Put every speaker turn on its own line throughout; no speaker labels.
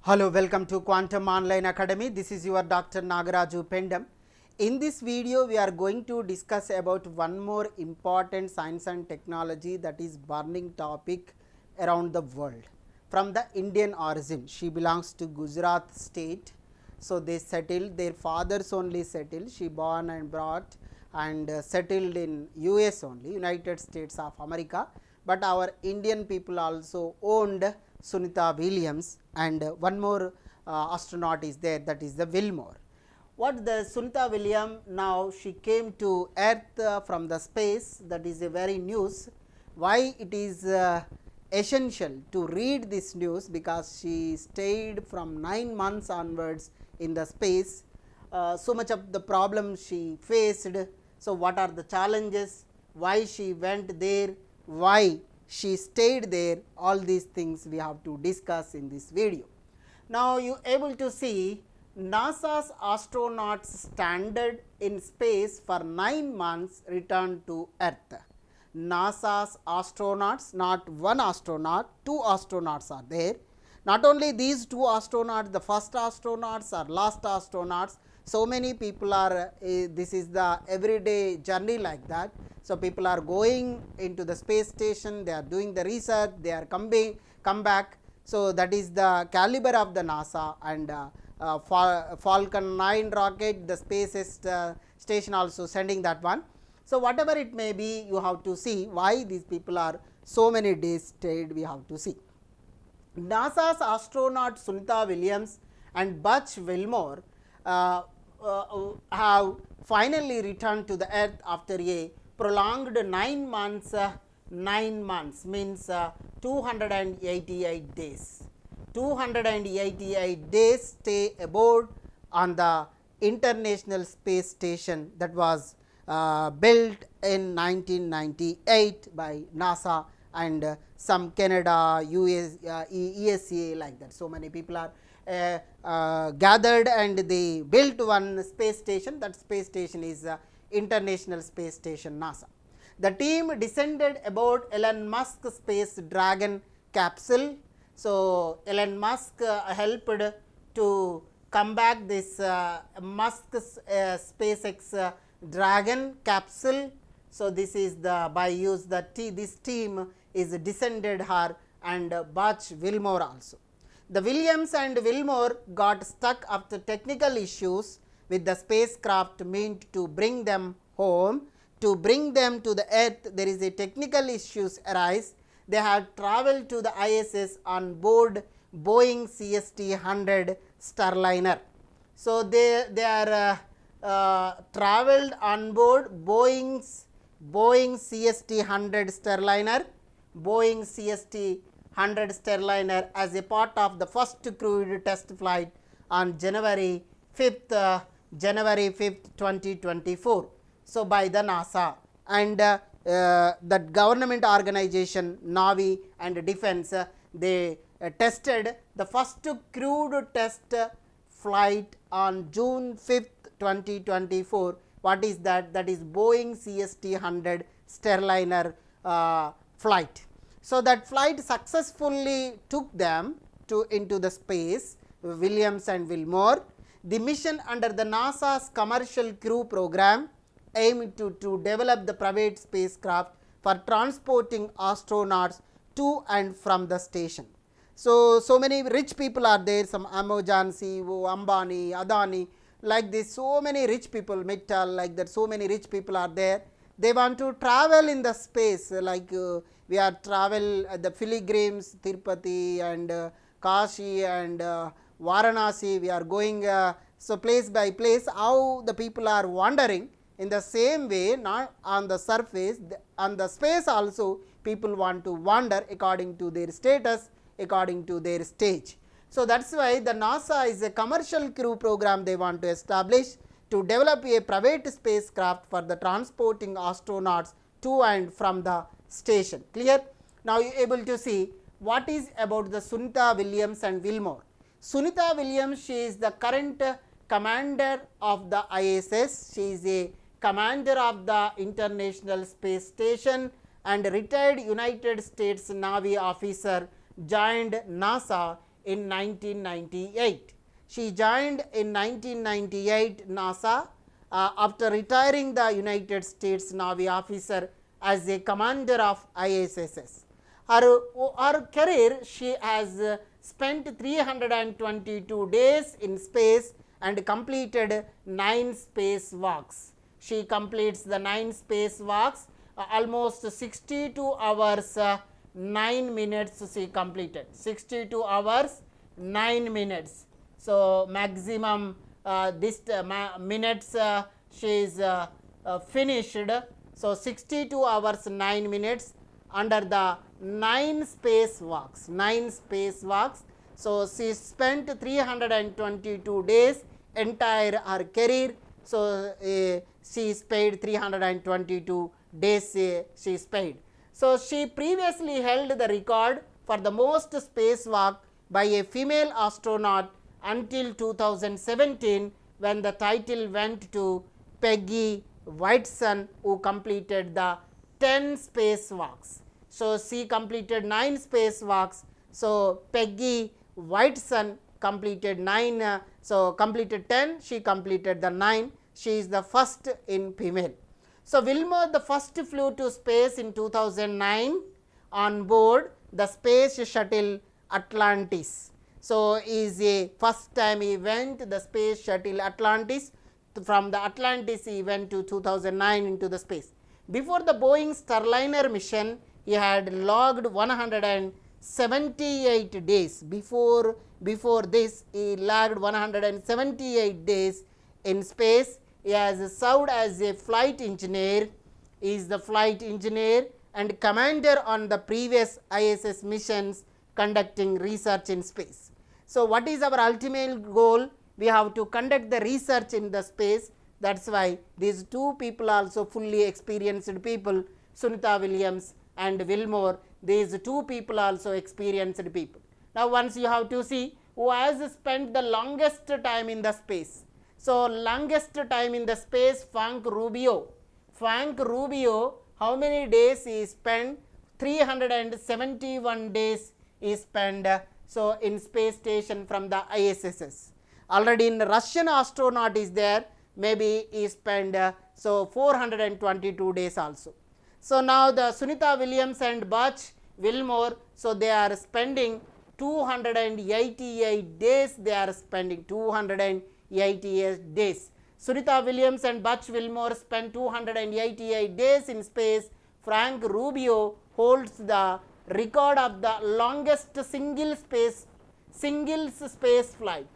Hello, welcome to Quantum Online Academy. This is your Dr. Nagaraju Pendam. In this video, we are going to discuss about one more important science and technology that is burning topic around the world. From the Indian origin, she belongs to Gujarat state. So, they settled, their fathers only settled, she born and brought and settled in US only, United States of America. But our Indian people also owned Sunita Williams, and one more astronaut is there, that is the Wilmore. What the Sunita Williams, now she came to earth from the space, that is a very news. Why it is essential to read this news, because she stayed from 9 months onwards in the space. So much of the problems she faced. So, what are the challenges, why she went there, why she stayed there, all these things we have to discuss in this video. Now, you able to see NASA's astronauts stranded in space for 9 months returned to Earth. NASA's astronauts, not one astronaut, 2 astronauts are there. Not only these 2 astronauts, the first astronauts or last astronauts, so many people are, this is the everyday journey like that. So, people are going into the space station, they are doing the research, they are come back. So, that is the caliber of the NASA, and Falcon 9 rocket, the space station also sending that one. So, whatever it may be, you have to see why these people are so many days stayed, we have to see. NASA's astronaut Sunita Williams and Butch Wilmore have finally returned to the earth after a prolonged 9 months. 9 months means 288 days. 288 days stay aboard on the International Space Station that was built in 1998 by NASA and some Canada, US, ESA, like that. So many people are gathered and they built one space station. That space station is International Space Station, NASA. The team descended aboard Elon Musk's Space Dragon capsule. So, Elon Musk helped to come back this Musk's SpaceX Dragon capsule. So, this is the by use the this team is descended her and Butch Wilmore also. The Williams and Wilmore got stuck after technical issues with the spacecraft meant to bring them home. To bring them to the earth, there is a technical issues arise. They had traveled to the ISS on board Boeing CST-100 Starliner. So, they are traveled on board Boeing CST-100 Starliner, Boeing CST-100 Starliner as a part of the first crewed test flight on January 5th, 2024. So, by the NASA and that government organization Navy and Defense, they tested the first crewed test flight on June 5th, 2024. What is that? That is Boeing CST-100 Starliner flight. So, that flight successfully took them into the space, Williams and Wilmore. The mission under the NASA's commercial crew program aimed to develop the private spacecraft for transporting astronauts to and from the station. So, so many rich people are there, some Amazon CEO, Ambani, Adani, like this, so many rich people, Mittal, like that, so many rich people are there. They want to travel in the space, like we are travel the pilgrims, Tirupati and Kashi and Varanasi, we are going so place by place, how the people are wandering. In the same way, not on the surface, on the space also people want to wander according to their status, according to their stage. So, that is why the NASA is a commercial crew program they want to establish to develop a private spacecraft for the transporting astronauts to and from the station. Clear? Now, you able to see what is about the Sunita Williams and Wilmore. Sunita Williams, she is the current commander of the ISS. She is a commander of the International Space Station and retired United States Navy officer, joined NASA in 1998. She joined in 1998 NASA after retiring the United States Navy officer as a commander of ISS. Her career, she has spent 322 days in space and completed 9 spacewalks. She completes the 9 spacewalks, almost 62 hours 9 minutes she completed, 62 hours 9 minutes. So, maximum minutes she is finished. So, 62 hours 9 minutes under the 9 spacewalks. So, she spent 322 days entire her career. So, she spent 322 days she spent. So, she previously held the record for the most spacewalk by a female astronaut until 2017, when the title went to Peggy Whitson, who completed the 10 spacewalks. So, she completed 9 spacewalks. So, Peggy Whitson completed 9, so completed 10, she completed the 9. She is the first in female. So, Wilmore the first flew to space in 2009 on board the space shuttle Atlantis. So, is a first time he went the space shuttle Atlantis. From the Atlantis he went to 2009 into the space. Before the Boeing Starliner mission, he had logged 178 days. Before this, he logged 178 days in space. He has served as a flight engineer. He is the flight engineer and commander on the previous ISS missions conducting research in space. So, what is our ultimate goal? We have to conduct the research in the space. That is why these two people also fully experienced people, Sunita Williams and Wilmore. These two people also experienced people. Now, once you have to see who has spent the longest time in the space. So, longest time in the space, Frank Rubio. Frank Rubio, how many days he spent? 371 days he spent so in space station from the ISS. Already in Russian astronaut is there, maybe he spent so 422 days also. So, now the Sunita Williams and Butch Wilmore, so they are spending 288 days, they are spending 288 days. Sunita Williams and Butch Wilmore spent 288 days in space. Frank Rubio holds the record of the longest single space flight.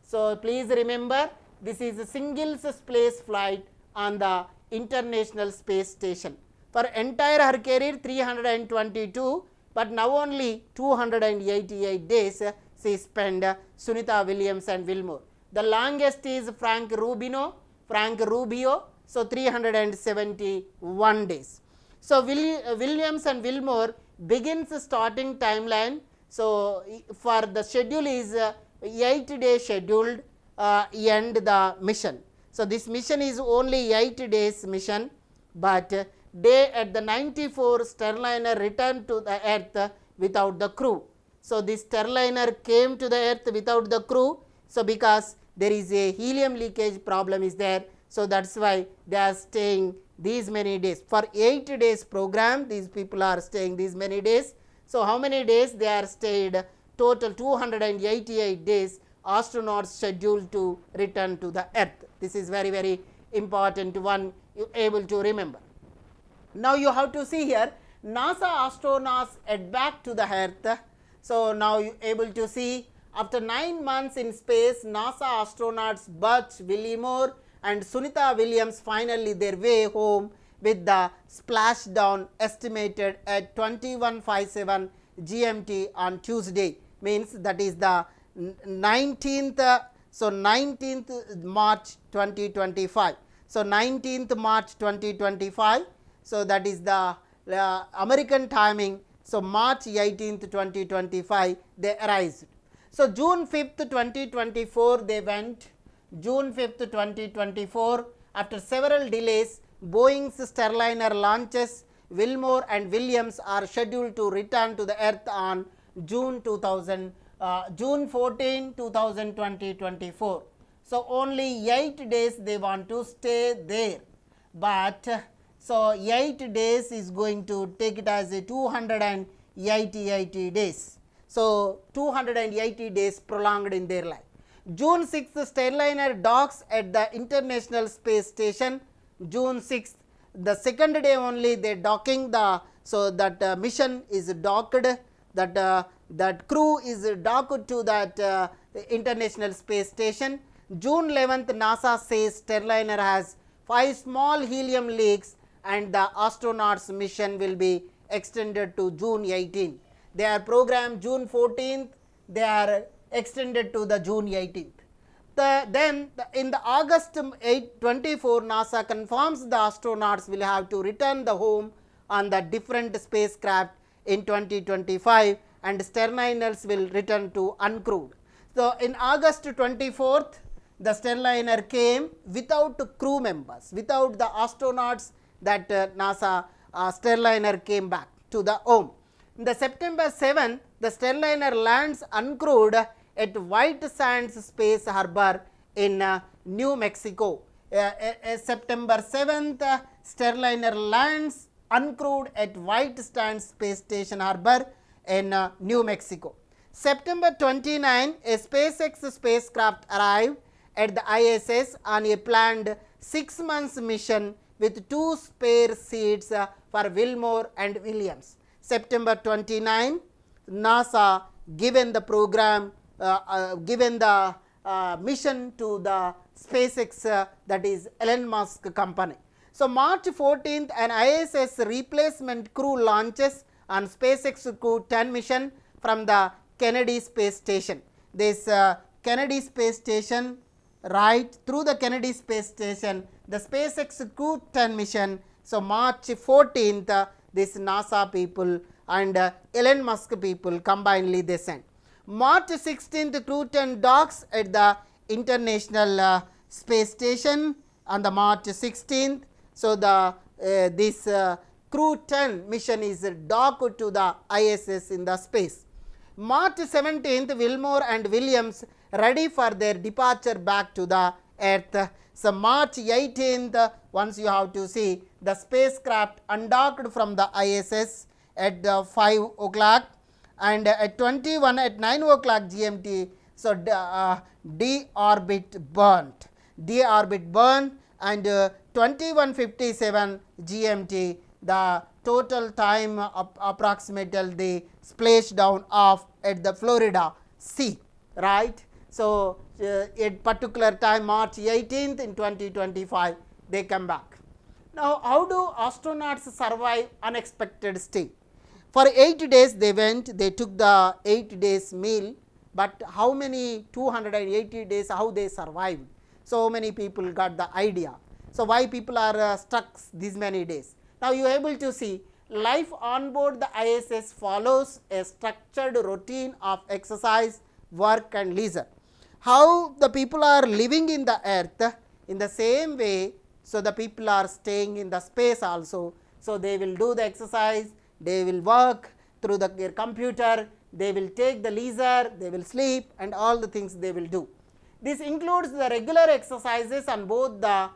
So, please remember, this is a single space flight on the International Space Station. For entire her career 322, but now only 288 days she spent Sunita Williams and Wilmore. The longest is Frank Rubio, so 371 days. So, Williams and Wilmore begins starting timeline. So, for the schedule is 8 days scheduled end the mission. So, this mission is only 8 days mission, but day at the 94 Starliner returned to the earth without the crew. So, this Starliner came to the earth without the crew. So, because there is a helium leakage problem is there. So, that is why they are staying these many days. For 8 days program, these people are staying these many days. So, how many days they are stayed? Total 288 days astronauts scheduled to return to the earth. This is very, very important one you able to remember. Now, you have to see here NASA astronauts head back to the earth. So, now you able to see after 9 months in space, NASA astronauts Butch Wilmore and Sunita Williams finally their way home with the splashdown estimated at 21:57 GMT on Tuesday, means that is the 19th, so 19th March 2025. So, 19th March 2025, so that is the American timing. So, March 18th 2025 they arrived. So, June 5th 2024 they went. June 5th 2024, after several delays, Boeing's Starliner launches. Wilmore and Williams are scheduled to return to the earth on June 2025. June 14, 2020-24. So only 8 days they want to stay there, but so 8 days is going to take it as a 280 days. So 280 days prolonged in their life. June 6th, Starliner docks at the International Space Station. June 6th, the second day only they docking the, so that mission is docked, that crew is docked to that International Space Station. June 11th, NASA says Starliner has 5 small helium leaks and the astronauts mission will be extended to June 18. They are programmed June 14th, they are extended to the June 18th. Then in the August 24, NASA confirms the astronauts will have to return the home on the different spacecraft in 2025 and Starliners will return to uncrewed. So in August 24th, the Starliner came without crew members, without the astronauts, that NASA Starliner came back to the home. In the September 7th, the Starliner lands uncrewed at White Sands Space Harbor in New Mexico. September 7th, Starliner lands uncrewed at White Sands Space Station Harbor in New Mexico. September 29, a SpaceX spacecraft arrived at the ISS on a planned 6 months mission with 2 spare seats for Wilmore and Williams. September 29, NASA given the program, given the mission to the SpaceX, that is Elon Musk company. So March 14th, an ISS replacement crew launches on SpaceX Crew 10 mission from the Kennedy Space Station. This Kennedy Space Station, right through the Kennedy Space Station, the SpaceX Crew 10 mission. So March 14th, this NASA people and Elon Musk people combinedly they sent. March 16th, Crew 10 docks at the International Space Station on the March 16th. So the this Crew 10 mission is docked to the ISS in the space. March 17th, Wilmore and Williams ready for their departure back to the Earth. So March 18th, once you have to see the spacecraft undocked from the ISS at 5 o'clock and at 21 at 9 o'clock GMT. So deorbit burnt and 21:57 GMT, the total time approximately the splashdown of at the Florida Sea, right. So at particular time March 18th in 2025 they come back. Now how do astronauts survive unexpected stay? For 8 days they went, they took the 8 days meal, but how many 280 days how they survived? So many people got the idea. So why people are stuck these many days? Now you are able to see life on board the ISS follows a structured routine of exercise, work and leisure. How the people are living in the earth, in the same way, so the people are staying in the space also. So they will do the exercise, they will work through their computer, they will take the leisure, they will sleep and all the things they will do. This includes the regular exercises on both the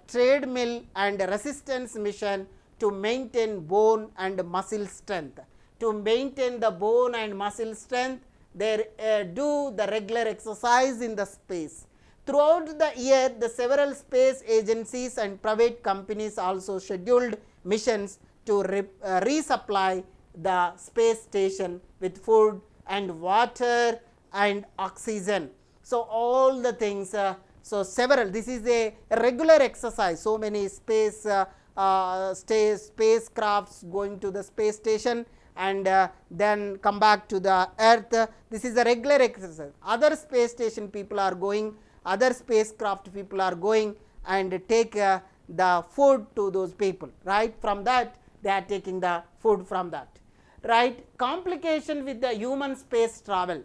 treadmill and resistance mission to maintain bone and muscle strength. To maintain the bone and muscle strength, they do the regular exercise in the space. Throughout the year, the several space agencies and private companies also scheduled missions to resupply the space station with food and water and oxygen. So all the things, so several, this is a regular exercise. So many spacecrafts going to the space station and then come back to the earth. This is a regular exercise. Other space station people are going, other spacecraft people are going and take the food to those people, right. From that they are taking the food from that, right. Complication with the human space travel.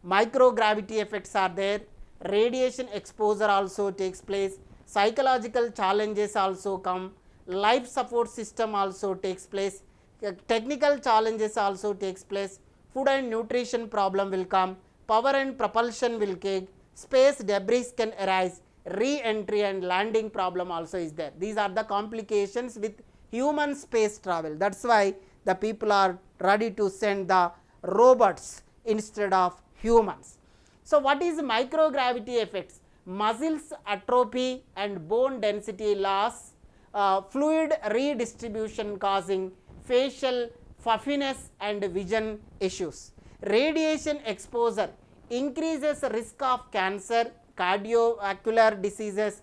Microgravity effects are there, radiation exposure also takes place, psychological challenges also come, life support system also takes place, technical challenges also takes place, food and nutrition problem will come, power and propulsion will kick, space debris can arise, re-entry and landing problem also is there. These are the complications with human space travel. That's why the people are ready to send the robots instead of humans. So what is microgravity effects? Muscles atrophy and bone density loss, fluid redistribution causing facial puffiness and vision issues. Radiation exposure increases risk of cancer, cardiovascular diseases,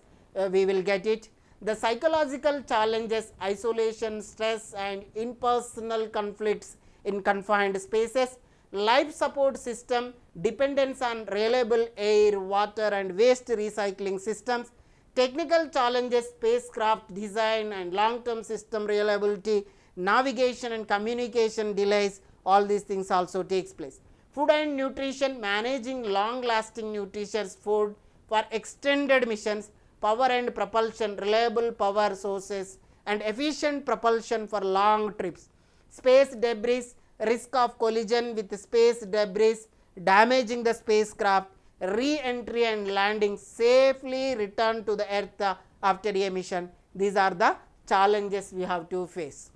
we will get it. The psychological challenges, isolation, stress and impersonal conflicts in confined spaces. Life support system, dependence on reliable air, water and waste recycling systems. Technical challenges, spacecraft design and long-term system reliability, navigation and communication delays, all these things also takes place. Food and nutrition, managing long-lasting nutritious food for extended missions, power and propulsion, reliable power sources and efficient propulsion for long trips. Space debris, risk of collision with space debris, damaging the spacecraft, re-entry and landing, safely return to the earth after a mission. These are the challenges we have to face.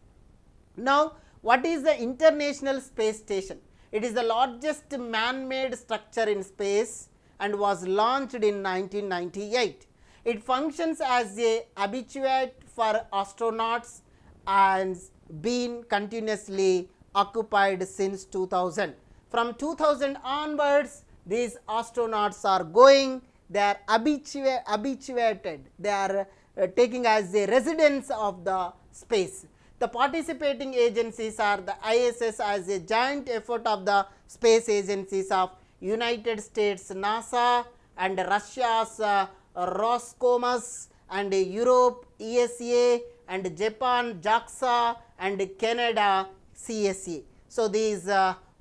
Now, what is the International Space Station? It is the largest man-made structure in space and was launched in 1998. It functions as a habitat for astronauts and been continuously occupied since 2000. From 2000 onwards, these astronauts are going, they are habituated, they are taking as a residence of the space. The participating agencies are the ISS as a joint effort of the space agencies of United States NASA and Russia's Roscosmos and Europe ESA and Japan JAXA and Canada CSA. So these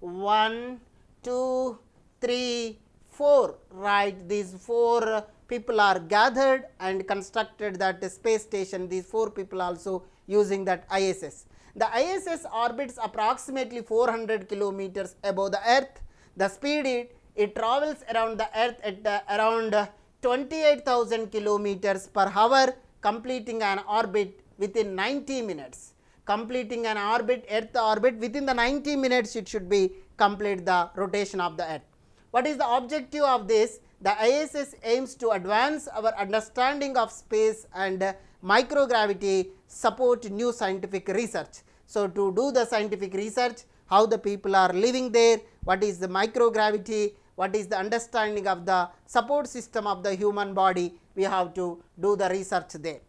1, 2, 3, 4, right, these 4 people are gathered and constructed that space station. These 4 people also using that ISS. The ISS orbits approximately 400 kilometers above the earth. The speed it travels around the earth at around 28,000 kilometers per hour, completing an orbit within 90 minutes. Completing an orbit, earth orbit, within the 90 minutes it should be complete the rotation of the earth. What is the objective of this? The ISS aims to advance our understanding of space and microgravity, support new scientific research. So to do the scientific research, how the people are living there, what is the microgravity, what is the understanding of the support system of the human body, we have to do the research there.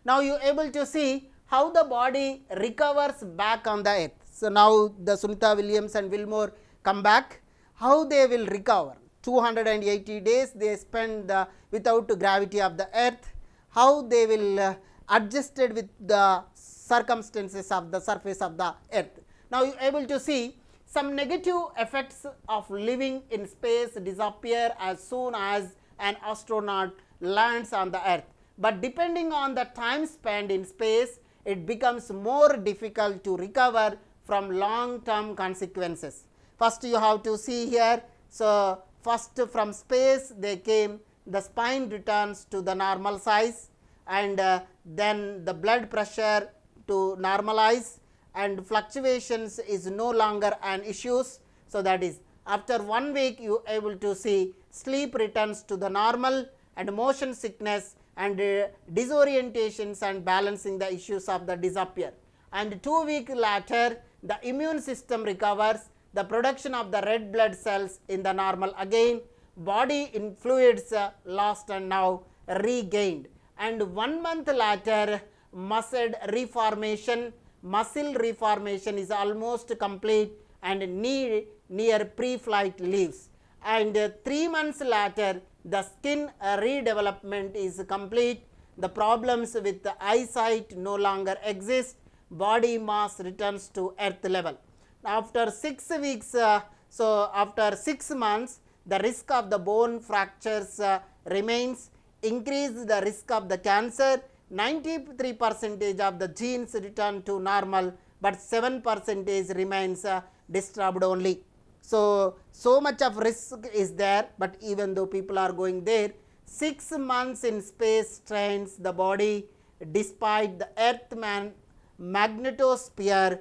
Now you able to see how the body recovers back on the earth. So now the Sunita, Williams and Wilmore come back, how they will recover. 280 days they spend without gravity of the earth, how they will adjusted with the circumstances of the surface of the earth. Now you able to see some negative effects of living in space disappear as soon as an astronaut lands on the earth, but depending on the time spent in space, it becomes more difficult to recover from long term consequences. First you have to see here, so first from space they came, the spine returns to the normal size and then the blood pressure to normalize and fluctuations is no longer an issue. So that is after 1 week you able to see sleep returns to the normal and motion sickness and disorientations and balancing the issues of the disappear, and 2 weeks later the immune system recovers, the production of the red blood cells in the normal again, body in fluids lost and now regained, and 1 month later muscle reformation is almost complete and near pre-flight leaves, and 3 months later the skin redevelopment is complete, the problems with the eyesight no longer exist, body mass returns to earth level. After 6 weeks, so after 6 months the risk of the bone fractures remains, increase the risk of the cancer, 93% of the genes return to normal, but 7% remains disturbed only. So much of risk is there, but even though people are going there, 6 months in space trains the body despite the earth magnetosphere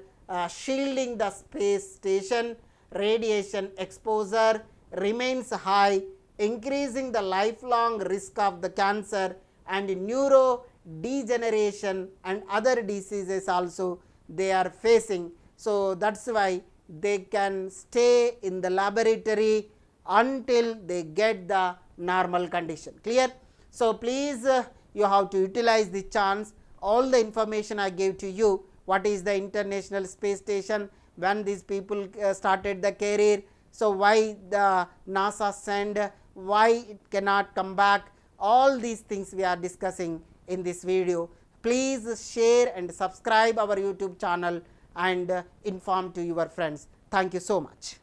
shielding the space station. Radiation exposure remains high, increasing the lifelong risk of the cancer and neurodegeneration and other diseases also they are facing. So that's why they can stay in the laboratory until they get the normal condition. Clear? So please you have to utilize the chance. All the information I gave to you, what is the International Space Station, when these people started the career, so why the NASA send, why it cannot come back, all these things we are discussing in this video. Please share and subscribe our YouTube channel and inform to your friends. Thank you so much.